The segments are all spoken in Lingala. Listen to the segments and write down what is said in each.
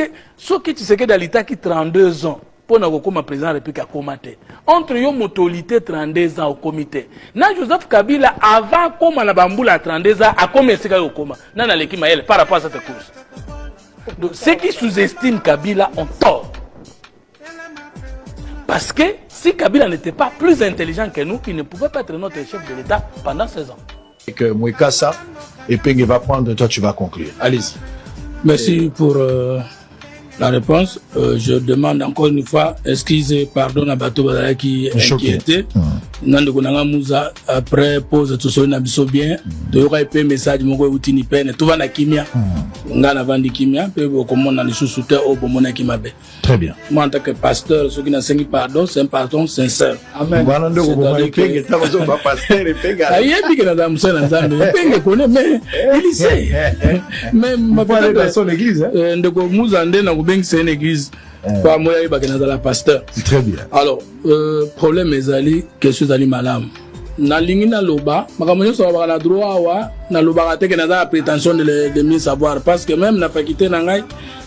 que ce qui tu sais que dans l'état qui 32 ans pour na comme président de la République à commater entre yo motolité 32 ans au comité na Joseph Kabila avant comme na bambula 32 ans a commencé au coma na l'équipe Maël par rapport à cette course. Donc ceux qui sous-estiment Kabila ont tort. Parce que si Kabila n'était pas plus intelligent que nous, il ne pouvait pas être notre chef de l'État pendant 16 ans. Et que Mouikassa et Penge va prendre, toi tu vas conclure. Allez-y. Merci pour la réponse. Je demande encore une fois, excusez, pardon à Bato Badala qui est inquiété. Nandekonanga Mouza, après pause tout ça, n'abisso bien. De y aura un message, mon gars, outini peine, tout va na kimia. Ngana vandi kimia, peu comment on a les sous-souteurs au bon kimabe. Très bien. Moi, en tant que pasteur, ceux qui n'ont pas pardon, c'est un pardon sincère. Amen. Voilà, nous avons Penge, tu vas pasteur et Penge. Ah, il y a dit que nous avons ça ensemble. Penge connaît, mais il sait. Mais ma parole dans son église. Ndeko Mouza ndena kubengi c'est une église. Pas moi il va que dans la pasteur. Très bien. Alors, problème ezali question ezali malamu. Na lingi na loba, makamonyo so ba na droit wa na loba ka te que na za prétention de mieux savoir parce que même na faculté na ngai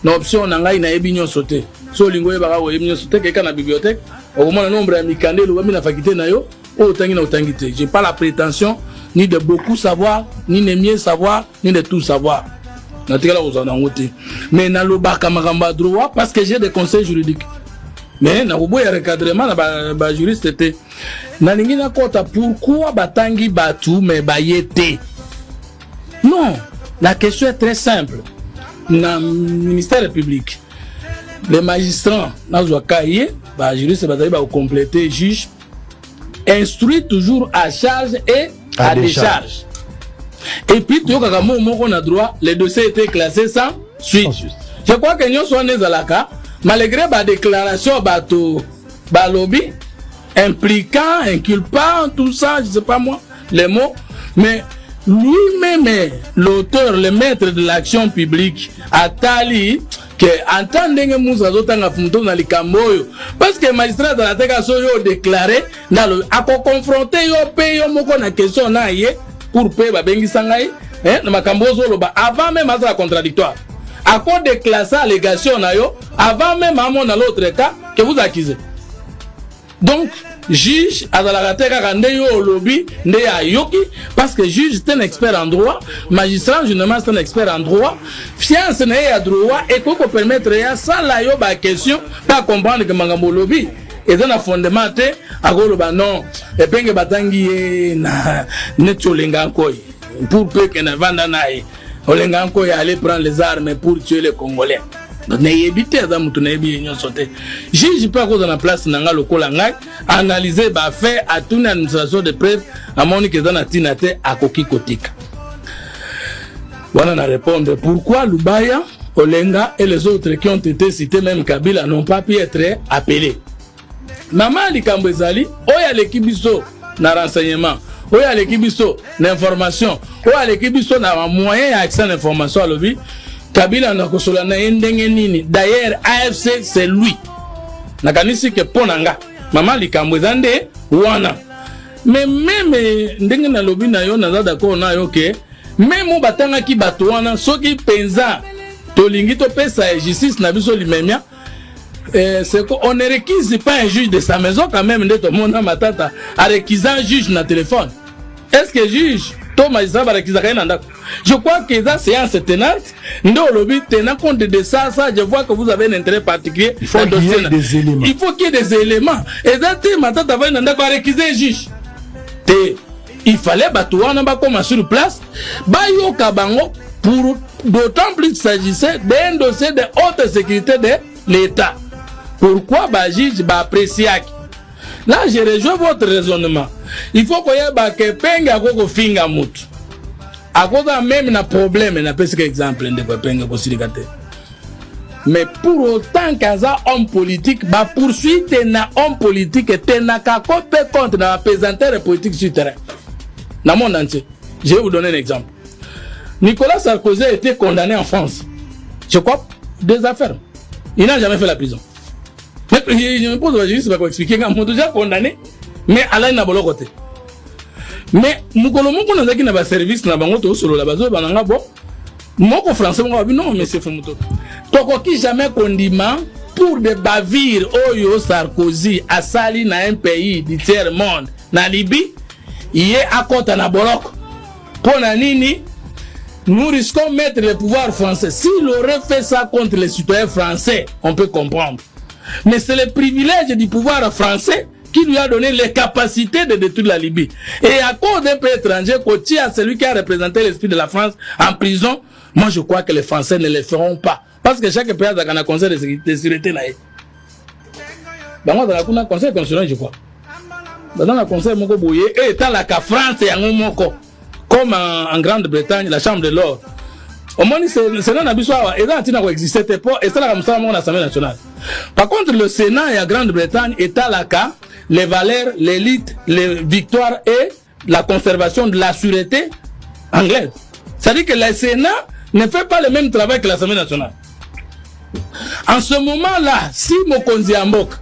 na option na ngai na ebinyo sauter. So lingo e ba ka ebinyo sauter que kana bibliothèque, au moins nombre ya mikande loba mi na faculté na yo, o tangi na otangité. J'ai pas la prétention ni de beaucoup savoir, ni de mieux savoir, ni de tout savoir. Mais na loba kamakamba droit parce que j'ai des conseils juridiques. Mais na kubo ya recadrement na ba juriste était na lingi na kota pourquoi batangi batu mais bayete. Non, la question est très simple. Na ministère public, les magistrats na zoakaye ba juriste batali ba compléter juge instruit toujours à charge et à décharge. Et puis, tu as droit, les dossiers étaient classés sans suite. Je crois que nous sommes à la cas, malgré la déclaration de lobby, impliquant, inculpant, tout ça, je ne sais pas moi, les mots, mais lui-même, l'auteur, le maître de l'action publique, a tali que entendez que nous avons dans les camboyos parce que le magistrat de la tête a déclaré, a confronté, la question pour payer babengi sangai na makambo zoloba avant même à la contradictoire à cause de classer allégation na yo avant même à mon l'autre cas que vous accusez. Donc juge à la rateka kande yo lobby ne ya yoki parce que juge c'est un expert en droit, magistrat généralement c'est un expert en droit, science na ya droit et qu'on peut permettre ya ça la yo ba question pas comprendre que makambo lobby et dans la fondamenté à goloba non et penge batangi na netcholenga koy pour peu que na vanda nae olenga koy aller prendre les armes pour tuer les Congolais. Donc n'ébiter à mutu na ebi nyo sauter juge pas cause na place nanga lokola ngai analyser ba fait à toute administration de preuve à monique dans na tinate akoki kotika. Voilà na répondre pourquoi Lubaya, Olenga et les autres qui ont été cités même Kabila n'ont pas pu être appelés. Maman likambo ezali oya l'équipe biso na renseignement oya l'équipe biso na information oya l'équipe biso na moyen d'accès à l'information à lobby Kabila na kosola na ndenge nini d'ailleurs AFC c'est lui na kanisi ke ponanga maman likambo ezande wana mais même ndenge na lobby na yo na d'accord na yo ke même batanga ki bato wana soki penza tolingi to pesa justice na biso limemia. C'est qu'on ne réquise pas un juge de sa maison quand même de tout le monde matata à réquiser un juge dans le téléphone. Est-ce que juge Thomas magistrat va réquiser rien dans? Je crois que la séance tenante nous lobby tenant compte de ça je vois que vous avez un intérêt particulier. Il faut qu'il y ait des éléments. Il faut qu'il y ait des éléments. Et ça matata va dans réquiser un juge. Il fallait batouana ba comme sur place ba yo kabango pour d'autant plus s'agissait d'un dossier de haute sécurité de l'État. Pourquoi Bajij va apprécier? Là, je rejoins votre raisonnement. Il faut qu'il y ait Penga koko finga mutu. À cause même na problème, na pèse exemple de Penga kosilikate. Mais pour autant qu'un homme politique va poursuivre un homme politique et na kakope contre na pesanteur politique sur terrain. Dans le monde entier. Je vais vous donner un exemple. Nicolas Sarkozy a été condamné en France. Je crois des affaires. Il n'a jamais fait la prison. Je me pose la question pour expliquer qu'il est déjà condamné, mais Alain n'a pas le côté. Mais nous avons un service dans le solo la base, Moko français, non, monsieur Fumuto. Tokoki jamais condiment pour des bavires, Oyo Sarkozy, à Sali, dans un pays du tiers-monde, na Libye, il est à côté na Bolok. Pour Nanini, nous risquons de mettre le pouvoir français. S'il aurait fait ça contre les citoyens français, on peut comprendre. Mais c'est le privilège du pouvoir français qui lui a donné les capacités de détruire la Libye. Et à cause d'un pays étranger, côté à celui qui a représenté l'esprit de la France en prison, moi je crois que les Français ne le feront pas. Parce que chaque pays a un conseil de sécurité. Dans le conseil constitutionnel, je crois. Dans le conseil, et dans la France, il y a un moko. Comme en Grande-Bretagne, la Chambre de l'Ordre. Au moins, c'est là que existait pas, et c'est là que l'Assemblée nationale. Par contre, le Sénat et la Grande-Bretagne est à la cas, les valeurs, l'élite, les victoires et la conservation de la sûreté anglaise. C'est-à-dire que le Sénat ne fait pas le même travail que l'Assemblée nationale. En ce moment-là, si Mokonzi Ambok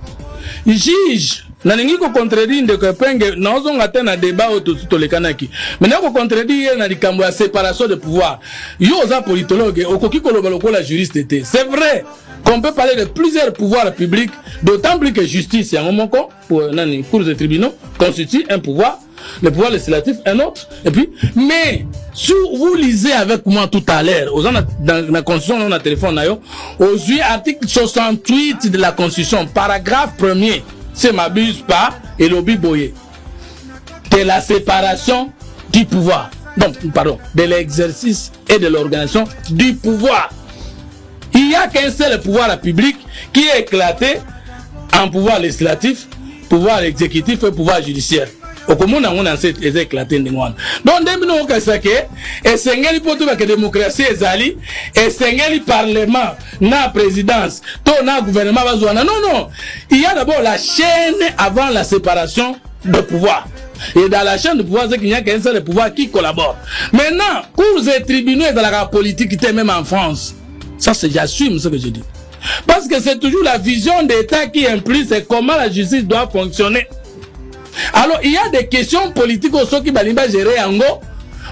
juge, nalingi ko contredire de Kepenge, n'osons atteindre un débat autour de l'Ekanaki. Mais n'ako contredire na likambo la séparation de pouvoir. Yo oza politologue, okoki kolobaloko la juriste était. C'est vrai qu'on peut parler de plusieurs pouvoirs publics, d'autant plus que justice, pour les cours de tribunaux, constitue un pouvoir, le pouvoir législatif un autre. Et puis, mais si vous lisez avec moi tout à l'heure, dans la Constitution, on a téléphone, aux article 68 de la Constitution, paragraphe 1er, si je ne m'abuse pas, et l'obi boyé, de la séparation du pouvoir. Donc, pardon, de l'exercice et de l'organisation du pouvoir. Il n'y a qu'un seul pouvoir public qui est éclaté en pouvoir législatif, pouvoir exécutif et pouvoir judiciaire. Au commun, on a éclaté. Donc, nous et c'est la démocratie et c'est le parlement, la présidence, le gouvernement. Non. Il y a d'abord la chaîne avant la séparation de pouvoir. Et dans la chaîne de pouvoir, c'est qu'il n'y a qu'un seul pouvoir qui collabore. Maintenant, cours et tribunaux et dans la politique, même en France. Ça, j'assume ce que je dis. Parce que c'est toujours la vision d'État qui implique comment la justice doit fonctionner. Alors, il y a des questions politiques aussi qui va gérer en go.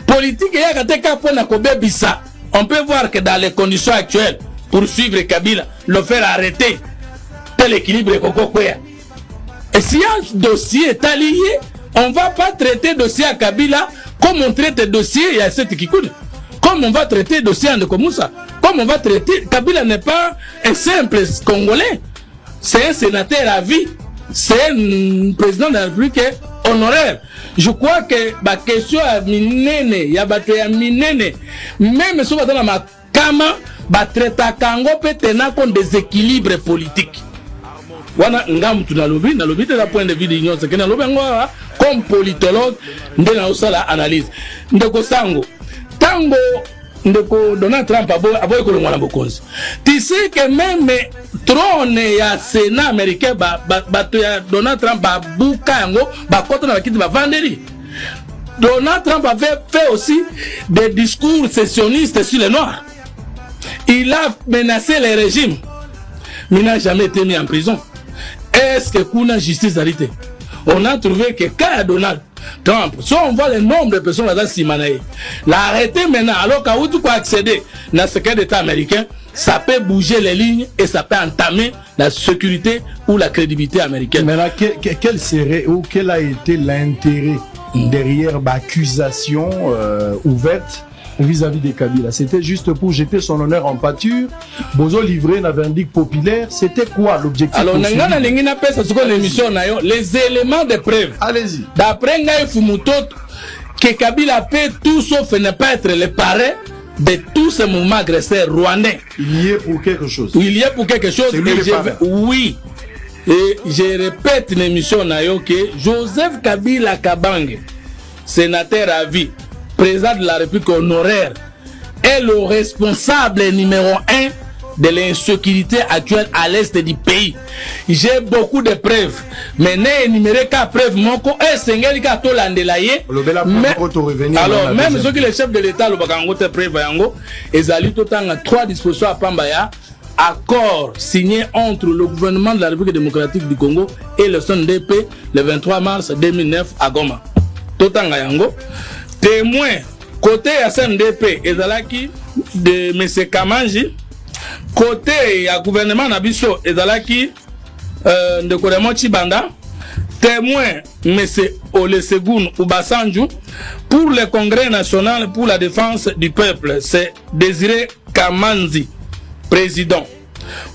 Politique, il y a des cas pour Bissa. On peut voir que dans les conditions actuelles, pour suivre Kabila, le faire arrêter, tel équilibre est Koko Kwea. Et si un dossier est allié, on ne va pas traiter dossier à Kabila comme on traite dossier il y a cette Kikoud. Comme on va traiter dossier en Komoussa. Comme on va traiter, Kabila n'est pas un simple Congolais. C'est un sénateur à vie. C'est un président de la République honoraire. Je crois que la question à Minene, il y a à Minene, même si on va dans la Kama, va traiter Kango peut tenir compte des équilibres politiques. Wana ngam tu na lobby de la point de vue d'union, c'est que na lobby ngwa comme politologue ndena osala analyse. Ndeko sango. Tango ndeko Donald Trump aboy ko ngwana bokonzi. Tu sais que même trône ya Sénat américain bato ya Donald Trump ba buka yango ba kota na kiti ba venderi. Donald Trump avait fait aussi des discours sécessionnistes sur les Noirs. Il a menacé les régimes. Mais il n'a jamais été mis en prison. Est-ce que kuna justice arrêtée? On a trouvé que quand Donald Trump, si on voit le nombre de personnes là Simanae, l'arrêter maintenant, alors qu'à où tu peux accéder dans le secret d'État américain, ça peut bouger les lignes et ça peut entamer la sécurité ou la crédibilité américaine. Maintenant, quel serait ou quel a été l'intérêt derrière l'accusation ouverte vis-à-vis de Kabila? C'était juste pour jeter son honneur en pâture. Bozo livré un verdict populaire. C'était quoi l'objectif? Alors, les éléments de preuve. Allez-y. D'après Ngaï Fumuto, que Kabila peut tout sauf ne pas être le parrain de tous ces mouvements agresseurs rwandais. Il y est pour quelque chose. Il y est pour quelque chose. Oui. Et je répète l'émission Nayo que Joseph Kabila Kabange, sénateur à vie, président de la République honoraire, est le responsable numéro 1 de l'insécurité actuelle à l'est du pays. J'ai beaucoup de preuves, mais n'énuméré qu'à preuve moko et sengeli ka to landelaye. Alors même ceux qui les chefs de l'État le bakango te preuve yango ezali to tanga 3 dispositions à Pambaya, accord signé entre le gouvernement de la République démocratique du Congo et le CNDP le 23 mars 2009 à Goma. Totanga yango témoin côté ya CNDP ezalaki de M. Kamanji, côté ya gouvernement na biso ezalaki ndeko Raymond Chibanda, témoin M. Olusegun Obasanjo. Pour le Congrès national pour la défense du peuple, c'est Désiré Kamanzi, président.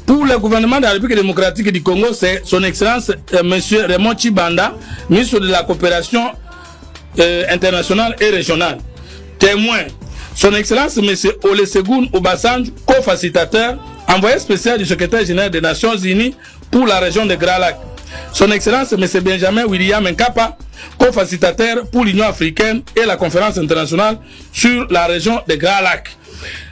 Pour le gouvernement de la République démocratique du Congo, c'est son Excellence M. Raymond Chibanda, ministre de la coopération internationale et régionale. Témoin, son Excellence M. Olusegun Obasanjo, co-facilitateur, envoyé spécial du secrétaire général des Nations Unies pour la région de Grand Lac. Son Excellence M. Benjamin William Nkapa, co-facilitateur pour l'Union africaine et la conférence internationale sur la région de Grand Lac.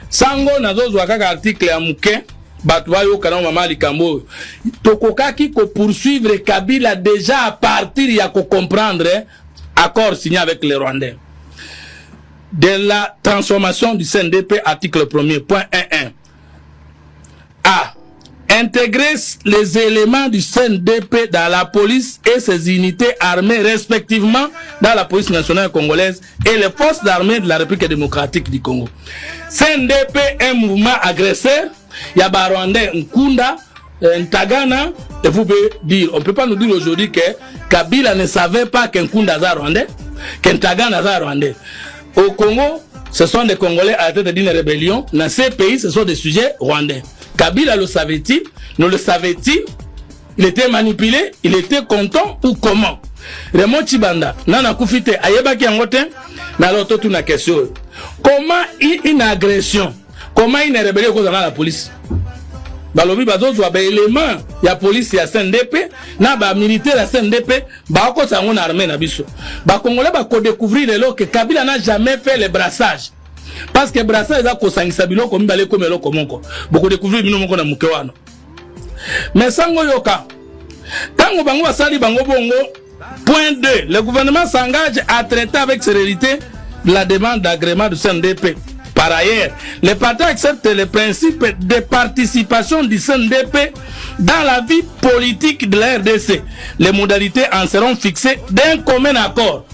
Sango nazo zwaka article ya muke batwayo kana mama likambo tokokaki ko poursuivre Kabila déjà à partir ya ko comprendre accord signé avec les Rwandais de la transformation du CNDP article 1er point 11 A. Intégrer les éléments du CNDP dans la police et ses unités armées respectivement dans la police nationale congolaise et les forces armées de la République démocratique du Congo. CNDP est un mouvement agresseur. Il y a Rwandais, Nkunda, Ntagana. Et vous pouvez dire, on ne peut pas nous dire aujourd'hui que Kabila ne savait pas qu'Nkunda est rwandais, qu'Ntagana est rwandais. Au Congo, ce sont des Congolais à la tête d'une rébellion. Dans ces pays, ce sont des sujets rwandais. Kabila le savait-il? Ne le savait-il? Il était manipulé? Il était content ou comment? Raymond Chibanda, nana kufite ayebaki yangote na loto tuna question. Comment une agression? Comment une rébellion cause dans la police? Balobi bazozo ba élément ya police ya CNDP na ba militaire ya CNDP ba ko sango na armée na biso. Ba Congolais ba ko découvrir lelo que Kabila n'a jamais fait le brassage. Parce que brassage za ko sangisa biloko mbale ko meloko monko. Boko découvrir bino monko na mukewano. Mais sango yoka. Tango bango basali bango bongo. Point 2. Le gouvernement s'engage à traiter avec sérénité la demande d'agrément du CNDP. Par ailleurs, les partis acceptent le principe de participation du CNDP dans la vie politique de la RDC. Les modalités en seront fixées d'un commun accord.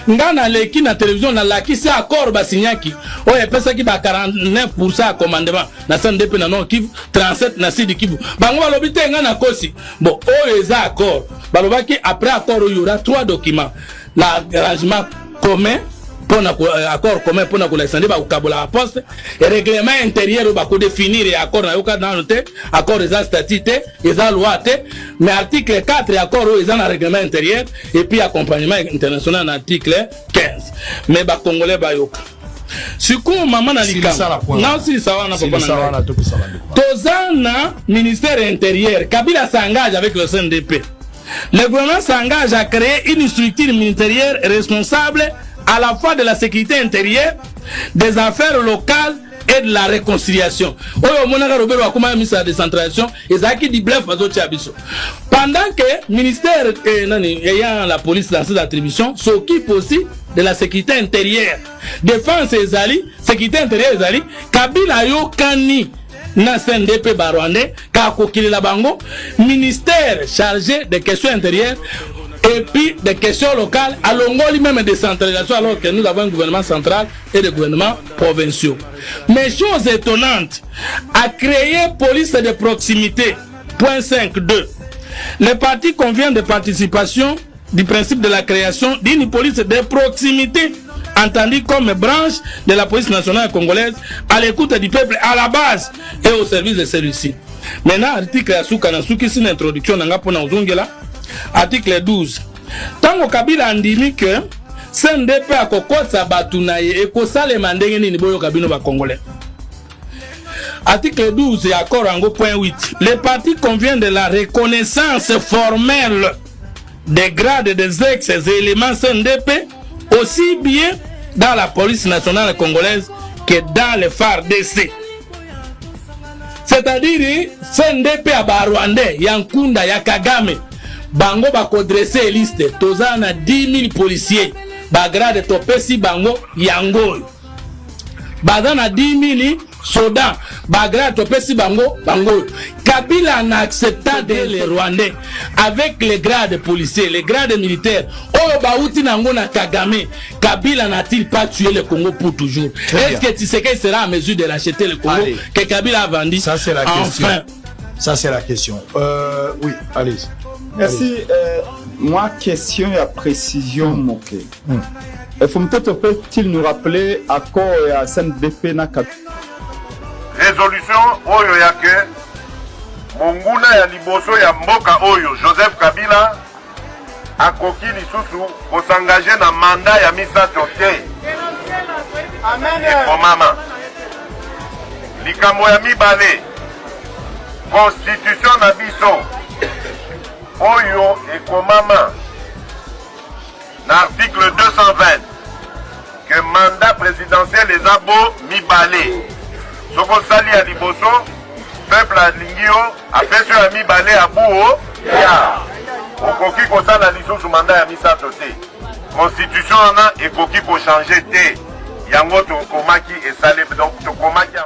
Ngana leki na télévision na laki c'est accord basinyaki. Oye pesa ki ba 49% commandement na CNDP na non Kivu, 37 na Sud Kivu. Bango balobite ngana kosi. Bon, oye eza accord. Balobaki après accord il y aura 3 documents. L'arrangement commun pour accord commun pour la SND ba ukabola poste et règlement intérieur ba ko définir et accord na yoka dans noté accord des statuts et za loi mais article 4 accord ils ont un règlement intérieur et puis accompagnement international article 15 mais ba congolais ba yoka siku mama na likama na si sawa na papa na tozana ministère intérieur Kabila s'engage avec le CNDP. Le gouvernement s'engage à créer une structure ministérielle responsable à la fois de la sécurité intérieure, des affaires locales et de la réconciliation. Pendant que le ministère ayant la police dans ses attributions s'occupe aussi de la sécurité intérieure, défense et sécurité intérieure et Kabila Yokani na CNDP Barwandais, Kakokili Labango, ministère chargé des questions intérieures et puis des questions locales, à l'ongoli même décentralisation, alors que nous avons un gouvernement central et des gouvernements provinciaux. Mais chose étonnante, à créer police de proximité, point 5.2. Les partis conviennent de participation du principe de la création d'une police de proximité, entendue comme branche de la police nationale congolaise, à l'écoute du peuple, à la base et au service de celui-ci. Maintenant, article Asuka Nasuki, c'est une introduction dans la article 12. Tango Kabila andimi que CNDP a kokotsa batunaye et kosale mandenge nini boyo kabino ba congolais. Article 12 et accord en point 8. Les partis conviennent de la reconnaissance formelle des grades des ex-éléments CNDP aussi bien dans la police nationale congolaise que dans les FARDC. C'est-à-dire CNDP à Rwandais, Yankunda, Yakagame, bango bako dresser liste tozana 10 000 policiers ba grade topesi bango yango bazana 10 000 soda bagrade topesi bango bango Kabila en acceptant les Rwandais avec les grades policiers, les grades militaires. Oh baouti nango na Kagame, Kabila n'a-t-il pas tué le Congo pour toujours? Est-ce que Tshisekedi sera en mesure de racheter le Congo que Kabila a vendu? Ça c'est la question. Enfin. Ça c'est la question. Oui, allez. Merci. Moi, question et précision, moqué. Il faut peut-être peut-il nous rappeler à quoi à SNDP na résolution oyo yake monguna ya liboso ya mboka oyo Joseph Kabila akoki lisusu kosangaje na manda ya misato te. Amen. Ekomama likambo ya mibale constitution na biso oyo ekomama na article 220 que mandat présidentiel les abo mibale. Soko sali ya liboso peuple alingio apeso ya mibale abuo ya okoki kosala lisusu mandat ya misato te. Constitution na ekoki ko changer te. Yango tokomaki esale donc tokomaki